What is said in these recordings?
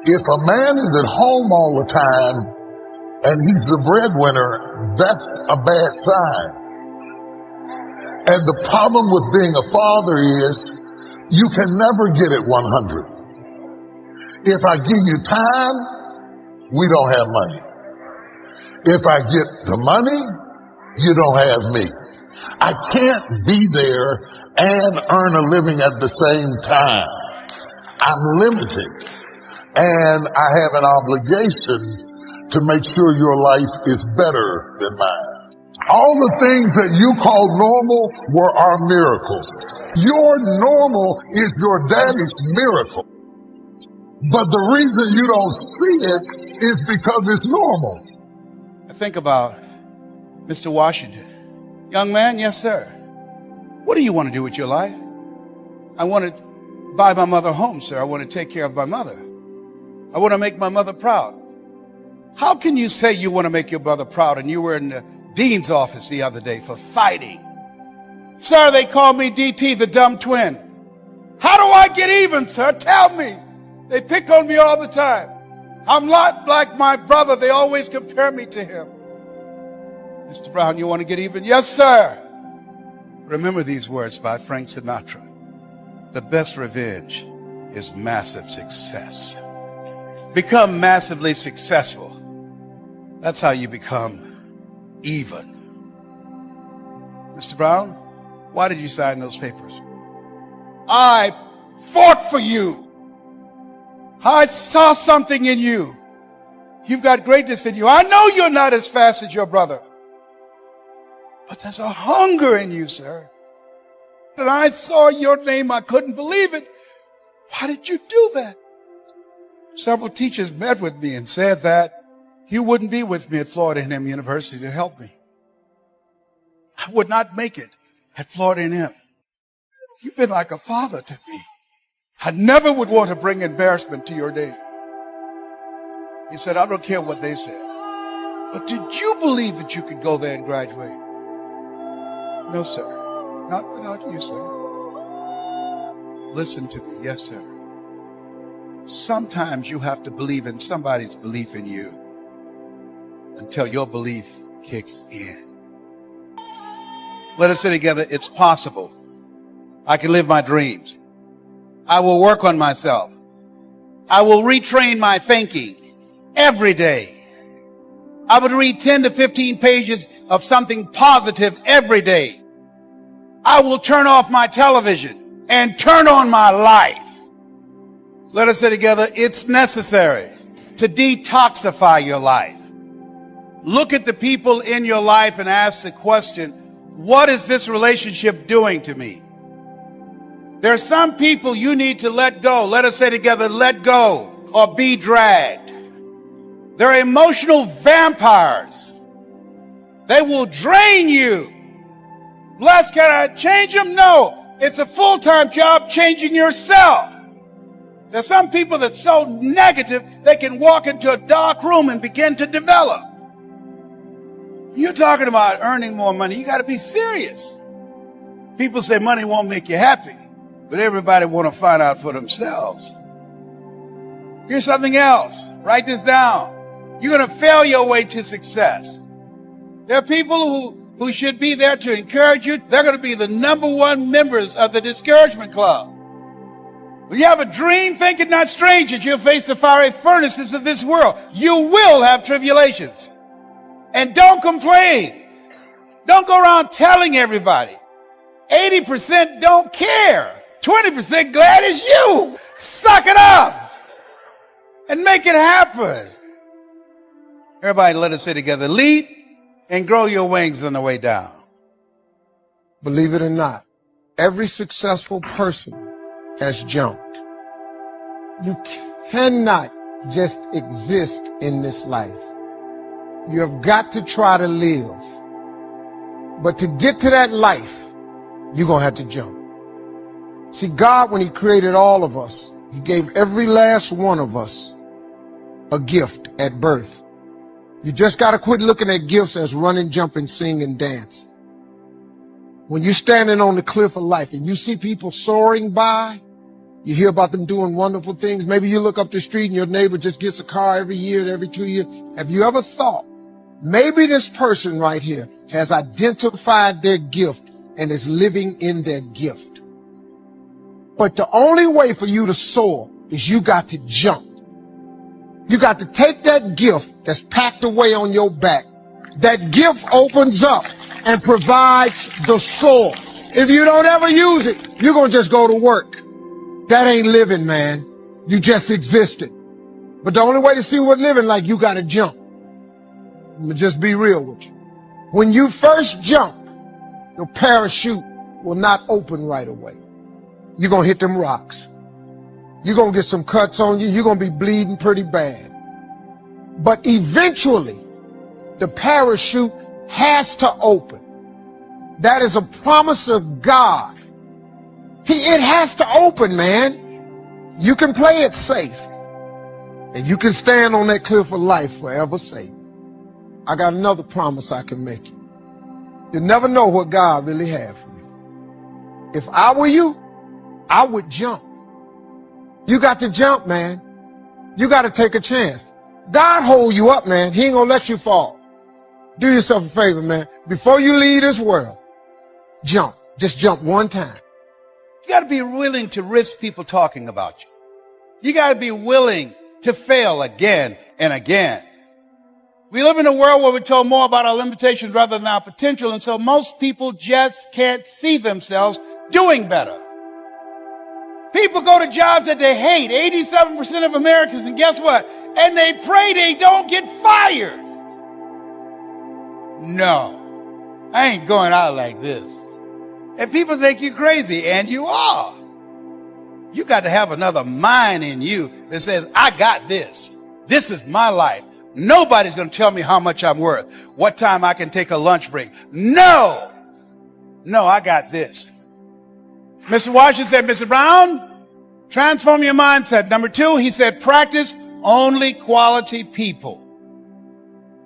If a man is at home all the time and he's the breadwinner, that's a bad sign. And the problem with being a father is you can never get it 100. If I give you time, we don't have money. If I get the money, you don't have me. I can't be there and earn a living at the same time. I'm limited, and I have an obligation to make sure your life is better than mine. All the things that you call normal were our miracles. Your normal is your daddy's miracle. But the reason you don't see it is because it's normal. I think about Mr. Washington. Young man, yes, sir. What do you want to do with your life? I want to buy my mother a home, sir. I want to take care of my mother. I want to make my mother proud. How can you say you want to make your brother proud and you were in the dean's office the other day for fighting? Sir, they call me DT, the dumb twin. How do I get even, sir? Tell me. They pick on me all the time. I'm not like my brother. They always compare me to him. Mr. Brown, you want to get even? Yes, sir. Remember these words by Frank Sinatra. The best revenge is massive success. Become massively successful. That's how you become even. Mr. Brown, why did you sign those papers? I fought for you. I saw something in you. You've got greatness in you. I know you're not as fast as your brother, but there's a hunger in you, sir. And I saw your name. I couldn't believe it. Why did you do that? Several teachers met with me and said that you wouldn't be with me at Florida A&M University to help me. I would not make it at Florida A&M. You've been like a father to me. I never would want to bring embarrassment to your name. He said, I don't care what they said. But did you believe that you could go there and graduate? No, sir. Not without you, sir. Listen to me. Yes, sir. Sometimes you have to believe in somebody's belief in you until your belief kicks in. Let us say together, it's possible. I can live my dreams. I will work on myself. I will retrain my thinking every day. I would read 10 to 15 pages of something positive every day. I will turn off my television and turn on my life. Let us say together, it's necessary to detoxify your life. Look at the people in your life and ask the question, what is this relationship doing to me? There are some people you need to let go. Let us say together, let go or be dragged. They're emotional vampires. They will drain you. Les, can I change them? No. It's a full-time job changing yourself. There's some people that's so negative, they can walk into a dark room and begin to develop. You're talking about earning more money. You got to be serious. People say money won't make you happy, but everybody want to find out for themselves. Here's something else. Write this down. You're going to fail your way to success. There are people who should be there to encourage you. They're going to be the #1 members of the discouragement club. When you have a dream, think it not strange that you'll face the fiery furnaces of this world. You will have tribulations. And don't complain. Don't go around telling everybody. 80% don't care. 20% glad it's you. Suck it up and make it happen. Everybody, let us say together, lead and grow your wings on the way down. Believe it or not, every successful person has jumped. You cannot just exist in this life. You have got to try to live. But to get to that life, you're going to have to jump. See, God, when he created all of us, he gave every last one of us a gift at birth. You just got to quit looking at gifts as running, jumping, sing, and dance. When you're standing on the cliff of life and you see people soaring by, You hear about them doing wonderful things. Maybe you look up the street and your neighbor just gets a car every year, every 2 years. Have you ever thought, maybe this person right here has identified their gift and is living in their gift? But the only way for you to soar is you got to jump. You got to take that gift that's packed away on your back. That gift opens up and provides the soul. If you don't ever use it, you're going to just go to work. That ain't living, man. You just existed. But the only way to see what living like, you got to jump. I'm going to just be real with you. When you first jump, your parachute will not open right away. You're going to hit them rocks. You're going to get some cuts on you. You're going to be bleeding pretty bad. But eventually, the parachute has to open. That is a promise of God. It has to open, man. You can play it safe. And you can stand on that cliff of life forever safe. I got another promise I can make you. You'll never know what God really had for you. If I were you, I would jump. You got to jump, man. You got to take a chance. God hold you up, man. He ain't gonna let you fall. Do yourself a favor, man. Before you leave this world, jump. Just jump one time. You got to be willing to risk people talking about you. You got to be willing to fail again and again. We live in a world where we're told more about our limitations rather than our potential, and so most people just can't see themselves doing better. People go to jobs that they hate, 87% of Americans, and guess what? And they pray they don't get fired. No, I ain't going out like this. And people think you're crazy, and you are. You got to have another mind in you that says, I got this. This is my life. Nobody's going to tell me how much I'm worth, what time I can take a lunch break. No, I got this. Mr. Washington said, Mr. Brown, transform your mindset. Number 2, he said, practice only quality people.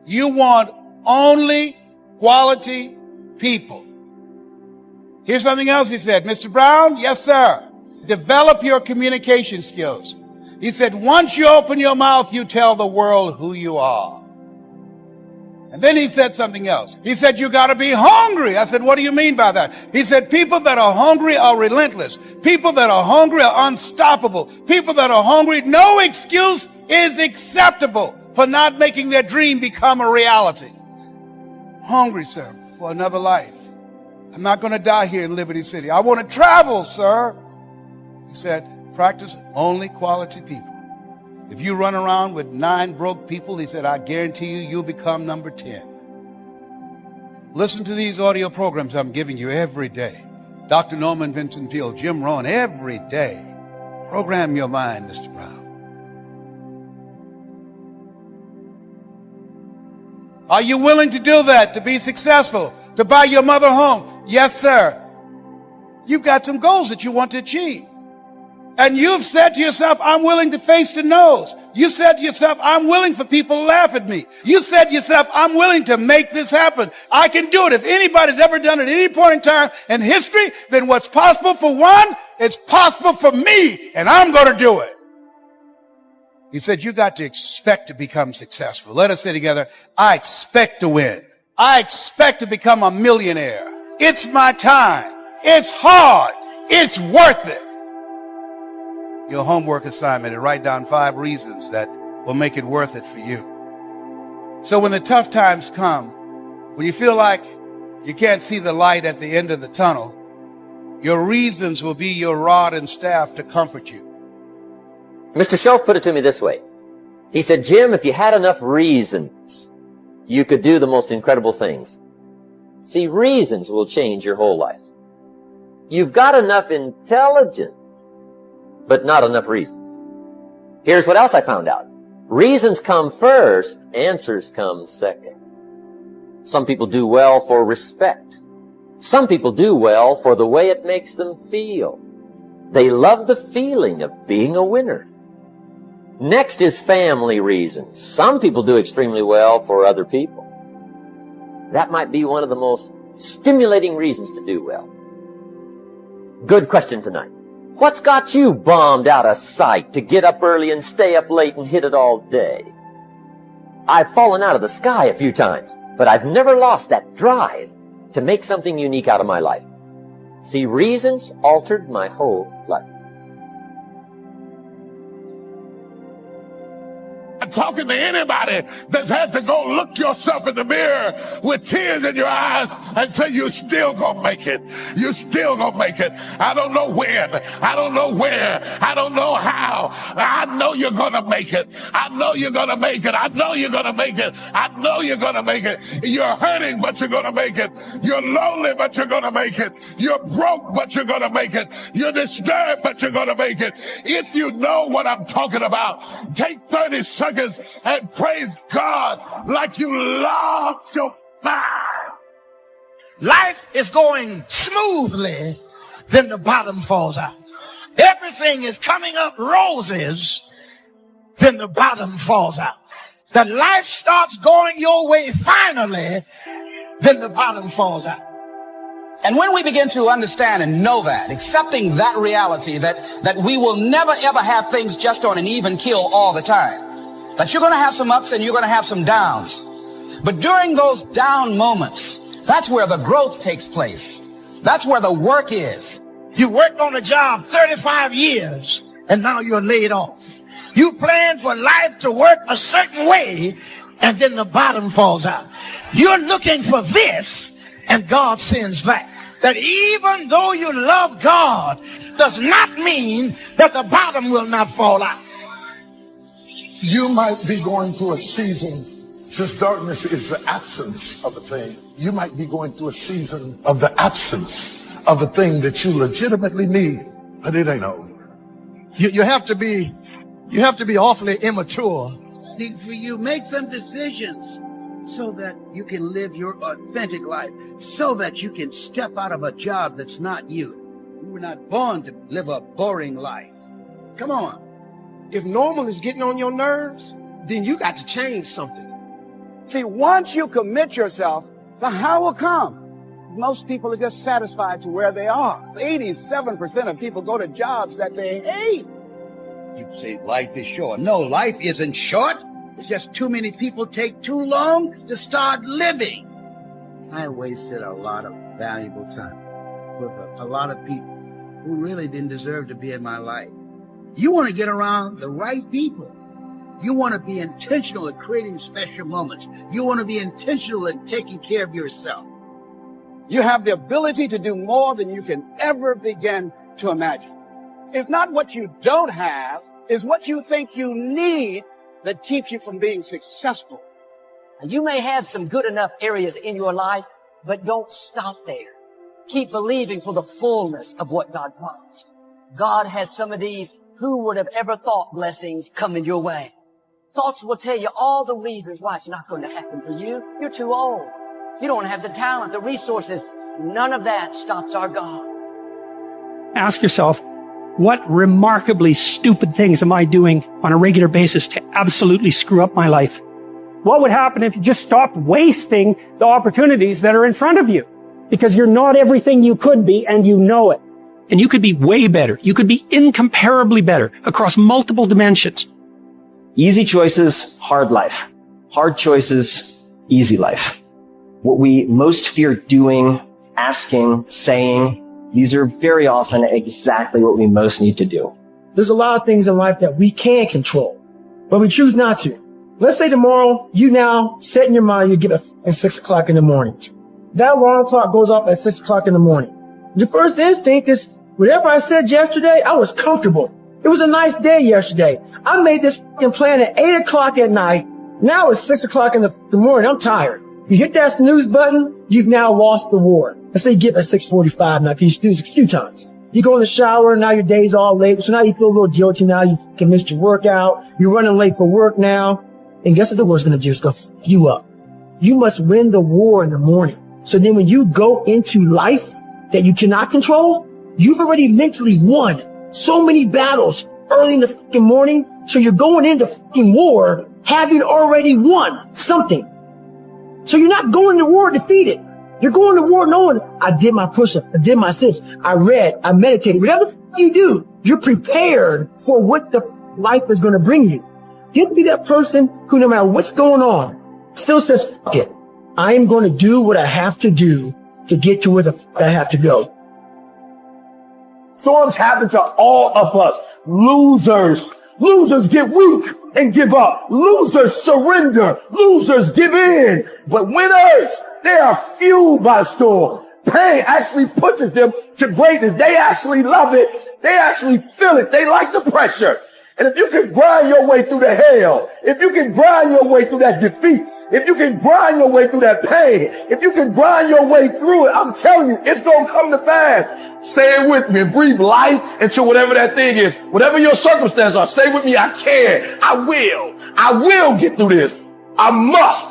You want only quality people. Here's something else he said. Mr. Brown, yes, sir. Develop your communication skills. He said, once you open your mouth, you tell the world who you are. And then he said something else. He said, you got to be hungry. I said, what do you mean by that? He said, people that are hungry are relentless. People that are hungry are unstoppable. People that are hungry, no excuse is acceptable for not making their dream become a reality. Hungry, sir, for another life. I'm not going to die here in Liberty City. I want to travel, sir. He said, practice only quality people. If you run around with 9 broke people, he said, I guarantee you, you'll become number 10. Listen to these audio programs I'm giving you every day. Dr. Norman Vincent Peale, Jim Rohn, every day. Program your mind, Mr. Brown. Are you willing to do that, to be successful, to buy your mother a home? Yes, sir. You've got some goals that you want to achieve. And you've said to yourself, I'm willing to face the no's. You said to yourself, I'm willing for people to laugh at me. You said to yourself, I'm willing to make this happen. I can do it. If anybody's ever done it at any point in time in history, then what's possible for one, it's possible for me, and I'm going to do it. He said, you got to expect to become successful. Let us say together, I expect to win. I expect to become a millionaire. It's my time. It's hard. It's worth it. Your homework assignment is write down 5 reasons that will make it worth it for you. So when the tough times come, when you feel like you can't see the light at the end of the tunnel, your reasons will be your rod and staff to comfort you. Mr. Shelf put it to me this way. He said, Jim, if you had enough reasons, you could do the most incredible things. See, reasons will change your whole life. You've got enough intelligence, but not enough reasons. Here's what else I found out. Reasons come first, answers come second. Some people do well for respect. Some people do well for the way it makes them feel. They love the feeling of being a winner. Next is family reasons. Some people do extremely well for other people. That might be one of the most stimulating reasons to do well. Good question tonight. What's got you bombed out of sight to get up early and stay up late and hit it all day? I've fallen out of the sky a few times, but I've never lost that drive to make something unique out of my life. See, reasons altered my whole life. I'm talking to anybody that's had to go look yourself in the mirror with tears in your eyes and say, you're still gonna make it. You're still gonna make it. I don't know when. I don't know where. I don't know how. I know you're gonna make it. I know you're gonna make it. I know you're gonna make it. I know you're gonna make it. You're hurting, but you're gonna make it. You're lonely, but you're gonna make it. You're broke, but you're gonna make it. You're disturbed, but you're gonna make it. If you know what I'm talking about, take 30 seconds and praise God like you lost your mind. Life is going smoothly, then the bottom falls out. Everything is coming up roses, then the bottom falls out. The life starts going your way finally, then the bottom falls out. And when we begin to understand and know that, accepting that reality that we will never ever have things just on an even keel all the time, that you're going to have some ups and you're going to have some downs. But during those down moments, that's where the growth takes place. That's where the work is. You worked on a job 35 years and now you're laid off. You planned for life to work a certain way and then the bottom falls out. You're looking for this and God sends that. That even though you love God does not mean that the bottom will not fall out. You might be going through a season, since darkness is the absence of a thing. You might be going through a season of the absence of a thing that you legitimately need, but it ain't over. You have to be awfully immature. For you, make some decisions so that you can live your authentic life, so that you can step out of a job that's not you. You were not born to live a boring life. Come on. If normal is getting on your nerves, then you got to change something. See, once you commit yourself, the how will come. Most people are just satisfied to where they are. 87% of people go to jobs that they hate. You say life is short. No, life isn't short. It's just too many people take too long to start living. I wasted a lot of valuable time with a lot of people who really didn't deserve to be in my life. You want to get around the right people. You want to be intentional at creating special moments. You want to be intentional at taking care of yourself. You have the ability to do more than you can ever begin to imagine. It's not what you don't have, it's what you think you need that keeps you from being successful. You may have some good enough areas in your life, but don't stop there. Keep believing for the fullness of what God promised. God has some of these who would have ever thought blessings coming your way. Thoughts will tell you all the reasons why it's not going to happen for you. You're too old. You don't have the talent, the resources. None of that stops our God. Ask yourself, what remarkably stupid things am I doing on a regular basis to absolutely screw up my life? What would happen if you just stopped wasting the opportunities that are in front of you? Because you're not everything you could be, and you know it. And you could be way better. You could be incomparably better across multiple dimensions. Easy choices, hard life. Hard choices, easy life. What we most fear doing, asking, saying, these are very often exactly what we most need to do. There's a lot of things in life that we can control, but we choose not to. Let's say tomorrow, you now set in your mind you get up at 6 o'clock in the morning. That alarm clock goes off at 6 o'clock in the morning. Your first instinct is, whatever I said yesterday, I was comfortable. It was a nice day yesterday. I made this plan at 8 o'clock at night. Now it's 6 o'clock in the morning. I'm tired. You hit that snooze button, you've now lost the war. Let's say you get up at 6:45 now, because you snooze a few times. You go in the shower, now your day's all late, so now you feel a little guilty now. You missed your workout. You're running late for work now. And guess what the war's gonna do? It's gonna f you up. You must win the war in the morning. So then when you go into life that you cannot control, you've already mentally won so many battles early in the fucking morning. So you're going into fucking war having already won something. So you're not going to war defeated. You're going to war knowing I did my push-up, I did my sit-ups, I read, I meditated. Whatever you do, you're prepared for what the life is going to bring you. You have to be that person who, no matter what's going on, still says, fuck it. I am going to do what I have to do to get to where the fuck I have to go. Storms happen to all of us. Losers get weak and give up. Losers surrender. Losers give in. But winners, they are fueled by storm. Pain actually pushes them to greatness. They actually love it. They actually feel it. They like the pressure. And if you can grind your way through the hell, if you can grind your way through that defeat, if you can grind your way through that pain, if you can grind your way through it, I'm telling you, it's going to come to pass. Say it with me and breathe life into whatever that thing is. Whatever your circumstances are, say with me, I can, I will get through this. I must.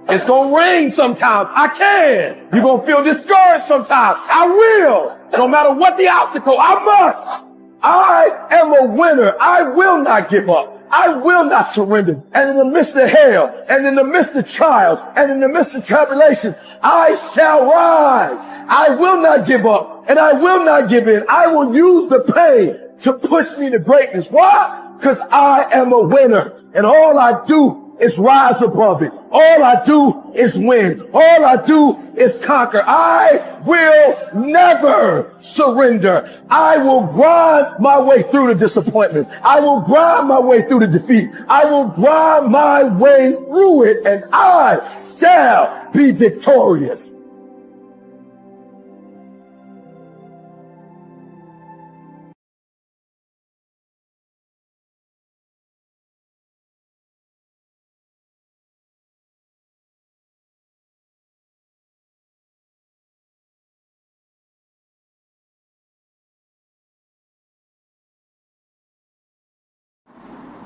It's going to rain sometimes. I can. You're going to feel discouraged sometimes. I will. No matter what the obstacle, I must. I am a winner. I will not give up. I will not surrender. And in the midst of hell, and in the midst of trials, and in the midst of tribulations, I shall rise. I will not give up, and I will not give in. I will use the pain to push me to greatness. Why? Because I am a winner, and all I do is rise above it. All I do is win. All I do is conquer. I will never surrender. I will grind my way through the disappointments. I will grind my way through the defeat. I will grind my way through it, and I shall be victorious.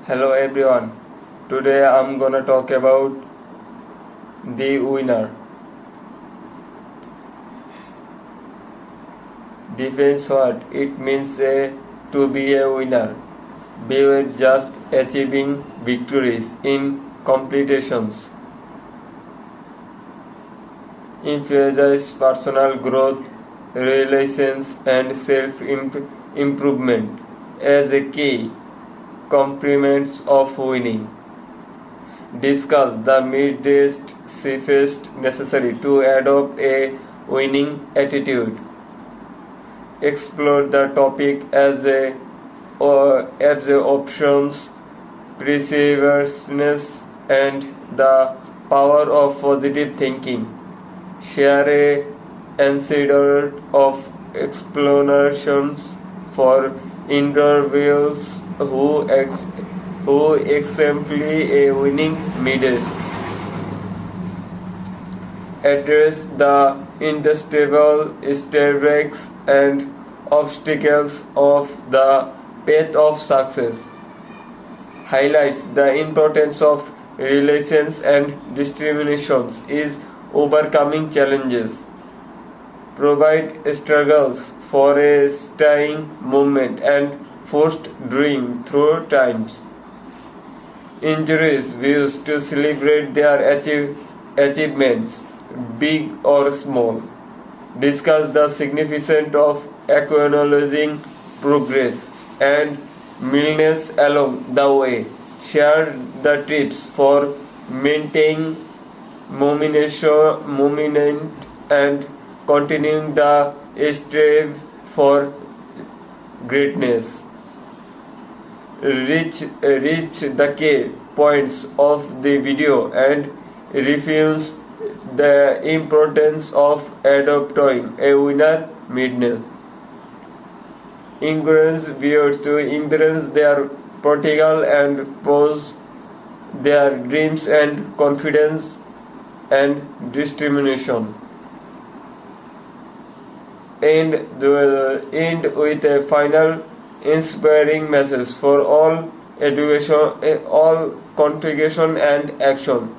Hello everyone, today I'm gonna talk about the winner. Defines what it means to be a winner. Beyond just achieving victories in competitions. Emphasizes personal growth, relations and self-improvement as a key components of winning. Discuss the midst steps necessary to adopt a winning attitude. Explore the topic as the options, perseverance, and the power of positive thinking. Share a anecdote of explanations for individuals who exemplify a winning midst. Address the inevitable setbacks and obstacles of the path of success. Highlights the importance of resilience and determination in overcoming challenges. Provide struggles for a staying movement and forced dream through times. Injuries views to celebrate their achievements, big or small. Discuss the significance of acknowledging progress and millness along the way. Share the tips for maintaining momentum and continuing the strive for greatness. Reach the key points of the video and refines the importance of adopting a winner mindset. Encourage viewers to embrace their potential and pursue their dreams and confidence and determination. End with a final inspiring message for all education, all contribution and action.